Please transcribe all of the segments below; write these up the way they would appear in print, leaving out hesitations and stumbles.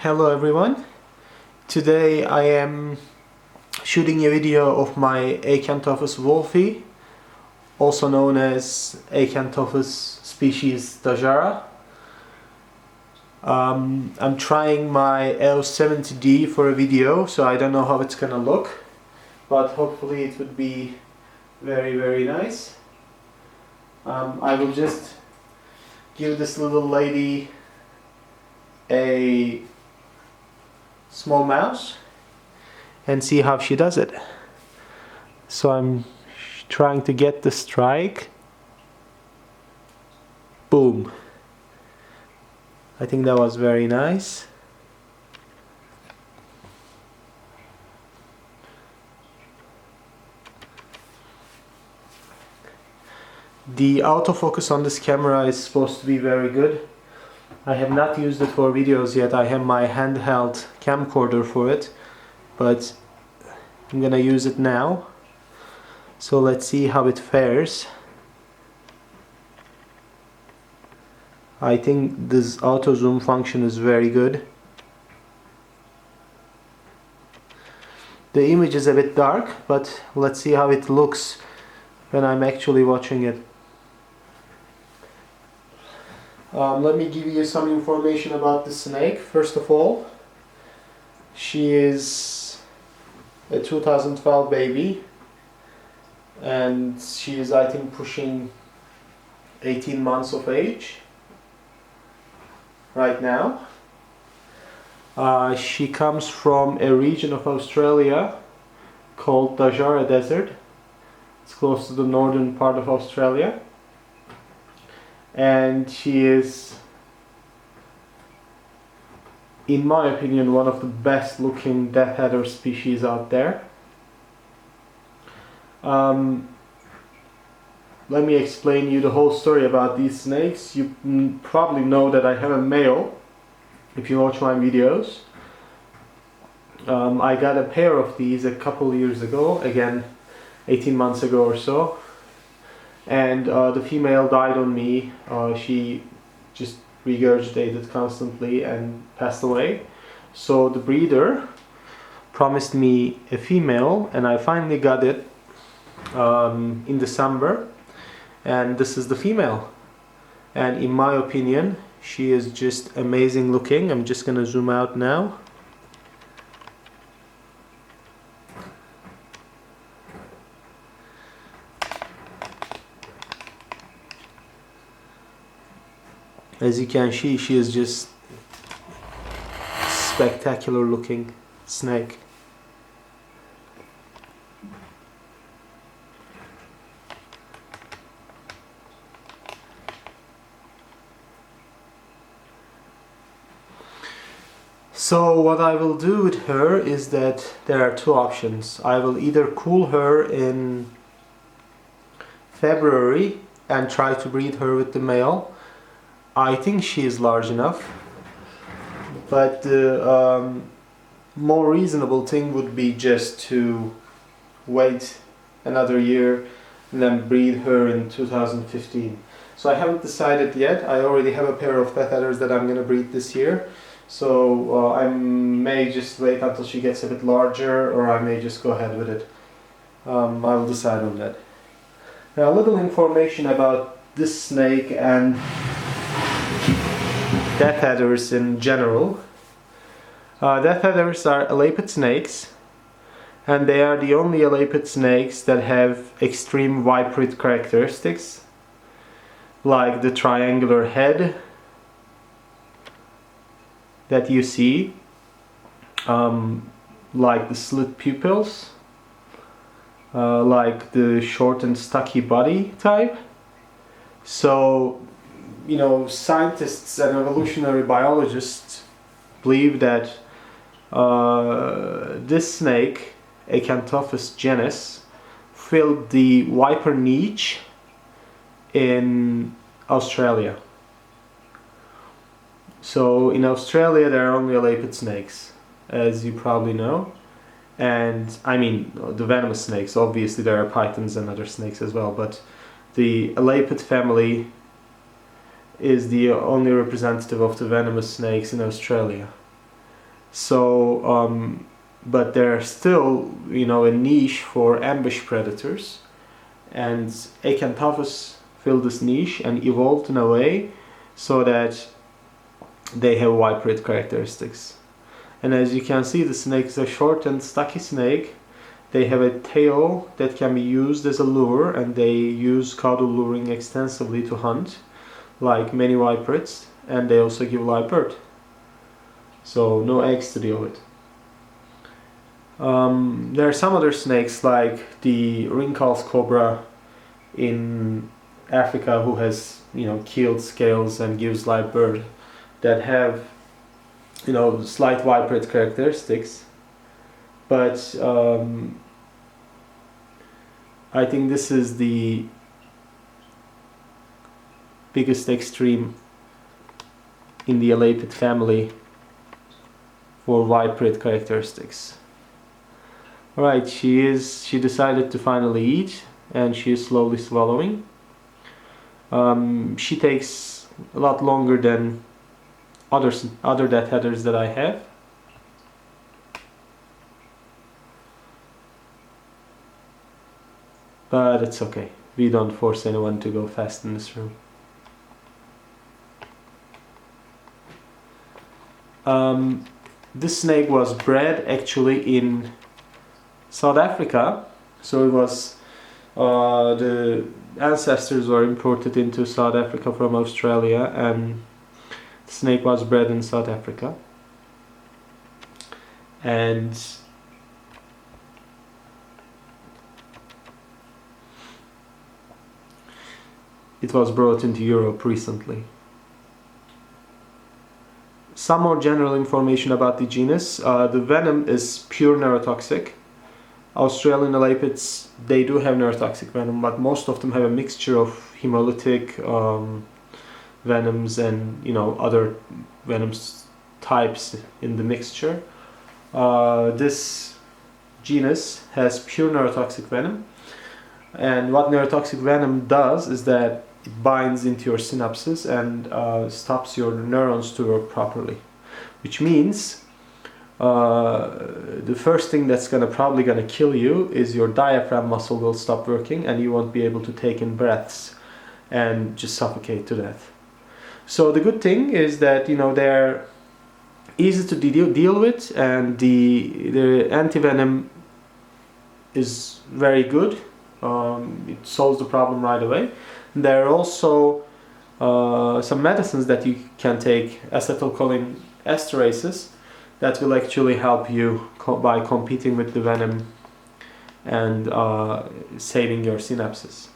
Hello everyone. Today I am shooting a video of my Acanthphis wolfie, also known as Acanthphis species Dajarra. I'm trying my L70D for a video, so I don't know how it's gonna look, but hopefully it would be very nice. I will just give this little lady a small mouse and see how she does it. So I'm trying to get the strike. Boom. I think that was very nice. The autofocus on this camera is supposed to be very good. I have not used it for videos yet. I have my handheld camcorder for it, but I'm gonna use it now. So let's see how it fares. I think this auto zoom function is very good. The image is a bit dark, but let's see how it looks when I'm actually watching it. Let me give you some information about the snake. First of all, she is a 2012 baby, and she is, I think, pushing 18 months of age right now. She comes from a region of Australia called Dajarra Desert. It's close to the northern part of Australia. And she is, in my opinion, one of the best looking death adder species out there. Let me explain you the whole story about these snakes. You probably know that I have a male if you watch my videos. I got a pair of these a couple years ago, again 18 months ago or so. And the female died on me. She just regurgitated constantly and passed away. So the breeder promised me a female, and I finally got it in December. And this is the female. And in my opinion, she is just amazing looking. I'm just gonna zoom out now. As you can see, she is just spectacular looking snake. So what I will do with her is that there are two options. I will either cool her in February and try to breed her with the male. I think she is large enough, but the more reasonable thing would be just to wait another year and then breed her in 2015. So I haven't decided yet. I already have a pair of death adders that I'm going to breed this year, so I may just wait until she gets a bit larger, or I may just go ahead with it. I will decide on that. Now, a little information about this snake and death adders in general. Death adders are elapid snakes, and they are the only elapid snakes that have extreme viperate characteristics, like the triangular head that you see, like the slit pupils, like the short and stocky body type. So, you know, scientists and evolutionary biologists believe that this snake, Acanthphis genus, filled the viper niche in Australia. So in Australia there are only elapid snakes, as you probably know. And I mean, the venomous snakes, obviously there are pythons and other snakes as well, but the elapid family is the only representative of the venomous snakes in Australia. So, but they're still, you know, a niche for ambush predators. And Acanthphis filled this niche and evolved in a way so that they have vibrate characteristics. And as you can see, the snake is a short and stocky snake. They have a tail that can be used as a lure, and they use caudal luring extensively to hunt, like many vibrates, and they also give live birth. So no eggs to deal with. There are some other snakes like the ring-calf cobra in Africa, who has, you know, keeled scales and gives live birth, that have, you know, slight vibrate characteristics. But I think this is the biggest extreme in the Elapid family for vibrate characteristics. Alright, she decided to finally eat, and she is slowly swallowing. She takes a lot longer than other death headers that I have. But it's okay. We don't force anyone to go fast in this room. This snake was bred actually in South Africa, so it was the ancestors were imported into South Africa from Australia, and the snake was bred in South Africa. And it was brought into Europe recently. Some more general information about the genus. The venom is pure neurotoxic. Australian elapids, they do have neurotoxic venom, but most of them have a mixture of hemolytic venoms and, you know, other venoms types in the mixture. This genus has pure neurotoxic venom, and what neurotoxic venom does is that it binds into your synapses and stops your neurons to work properly, which means the first thing that's probably gonna kill you is your diaphragm muscle will stop working, and you won't be able to take in breaths and just suffocate to death. So the good thing is that, you know, they're easy to deal with, and the antivenom is very good. It solves the problem right away. There are also some medicines that you can take, acetylcholine esterases, that will actually help you by competing with the venom and saving your synapses.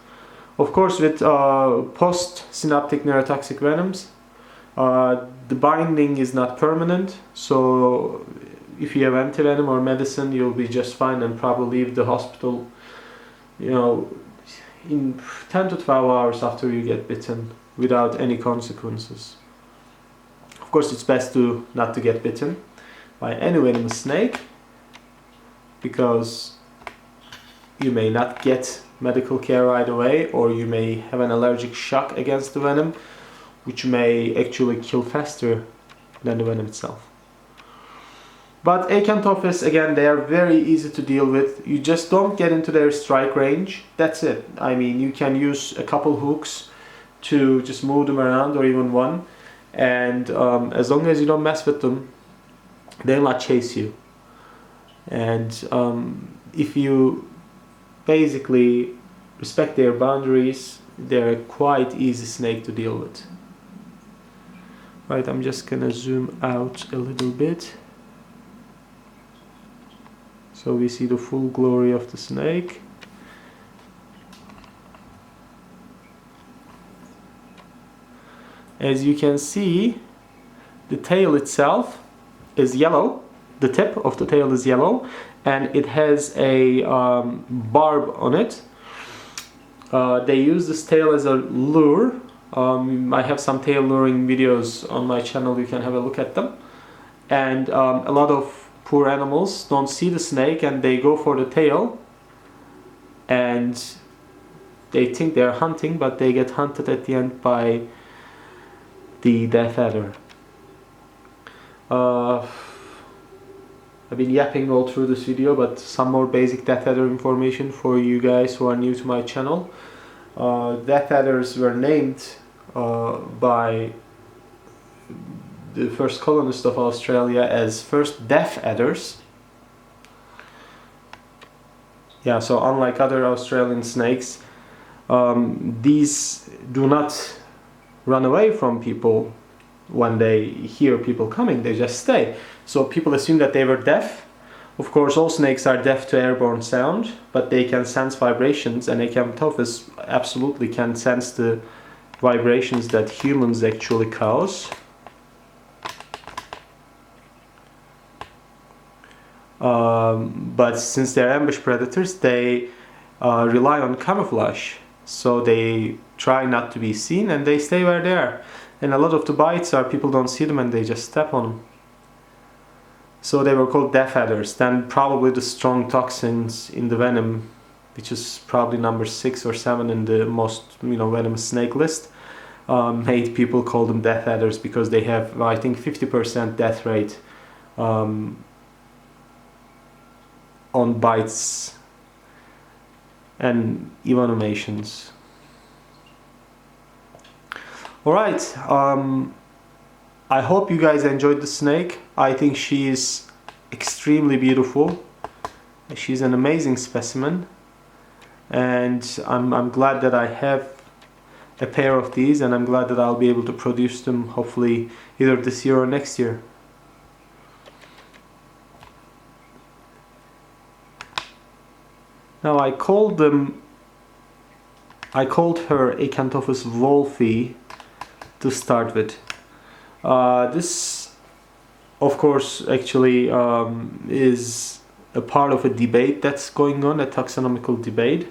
Of course, with post-synaptic neurotoxic venoms, the binding is not permanent, so if you have antivenom or medicine, you'll be just fine and probably leave the hospital, you know, in 10 to 12 hours after you get bitten without any consequences. Of course, it's best not to get bitten by any venomous snake, because you may not get medical care right away, or you may have an allergic shock against the venom, which may actually kill faster than the venom itself. But Acanthphis, again, they are very easy to deal with. You just don't get into their strike range. That's it. I mean, you can use a couple hooks to just move them around, or even one, and as long as you don't mess with them, they'll not chase you. And if you basically respect their boundaries, they're a quite easy snake to deal with. Right, I'm just gonna zoom out a little bit so we see the full glory of the snake. As you can see, the tail itself is yellow, the tip of the tail is yellow, and it has a barb on it. They use this tail as a lure. I have some tail luring videos on my channel, you can have a look at them. And a lot of poor animals don't see the snake and they go for the tail, and they think they're hunting, but they get hunted at the end by the death adder. I've been yapping all through this video, but some more basic death adder information for you guys who are new to my channel. Death adders were named by the first colonists of Australia as first death adders. Yeah, so unlike other Australian snakes, these do not run away from people when they hear people coming, they just stay. So people assume that they were deaf. Of course, all snakes are deaf to airborne sound, but they can sense vibrations, and Acanthphis absolutely can sense the vibrations that humans actually cause. But since they're ambush predators, they rely on camouflage, so they try not to be seen and they stay where they are. And a lot of the bites are people don't see them and they just step on them. So they were called death adders. Then probably the strong toxins in the venom, which is probably number 6 or 7 in the most venomous snake list, made people call them death adders, because they have, I think, 50% death rate on bites and evanumations. Alright, I hope you guys enjoyed the snake. I think she is extremely beautiful. She's an amazing specimen, and I'm glad that I have a pair of these, and I'm glad that I'll be able to produce them hopefully either this year or next year. Now I called her Acanthphis wolfi to start with. This, of course, actually is a part of a debate that's going on, a taxonomical debate.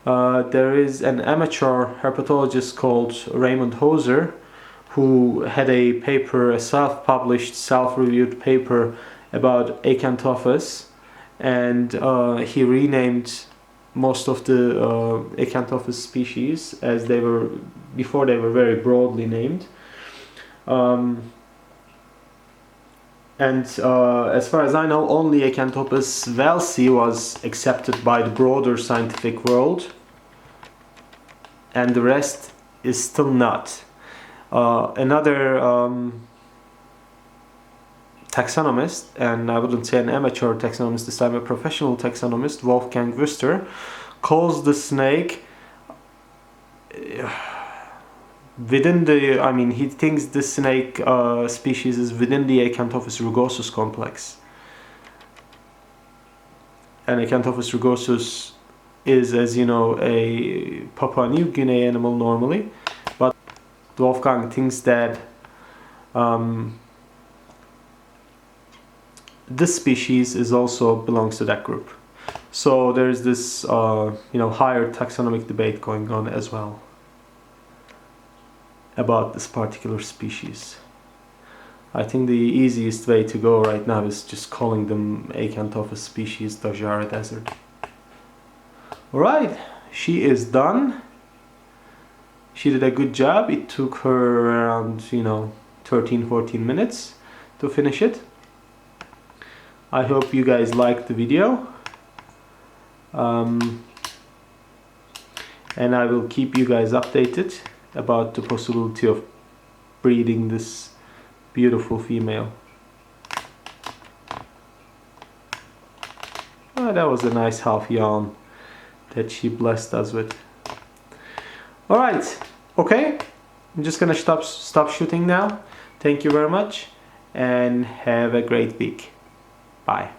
There is an amateur herpetologist called Raymond Hoser who had a paper, a self-published, self-reviewed paper about Acanthphis, and he renamed most of the Acanthphis species, as they were before they were very broadly named. As far as I know, only Acanthphis velsey was accepted by the broader scientific world, and the rest is still not. Another taxonomist, and I wouldn't say an amateur taxonomist this time, a professional taxonomist, Wolfgang Wüster, calls the snake within the, he thinks the snake species is within the Acanthphis rugosus complex. And Acanthphis rugosus is, as you know, a Papua New Guinea animal normally, but Wolfgang thinks that this species is also belongs to that group. So there's this higher taxonomic debate going on as well about this particular species. I think the easiest way to go right now is just calling them Acanthphis species Dajarra desert. Alright, she is done. She did a good job. It took her around 13-14 minutes to finish it. I hope you guys liked the video, and I will keep you guys updated about the possibility of breeding this beautiful female. Oh, that was a nice half yawn that she blessed us with. Alright, okay, I'm just gonna stop shooting now. Thank you very much and have a great week. Bye.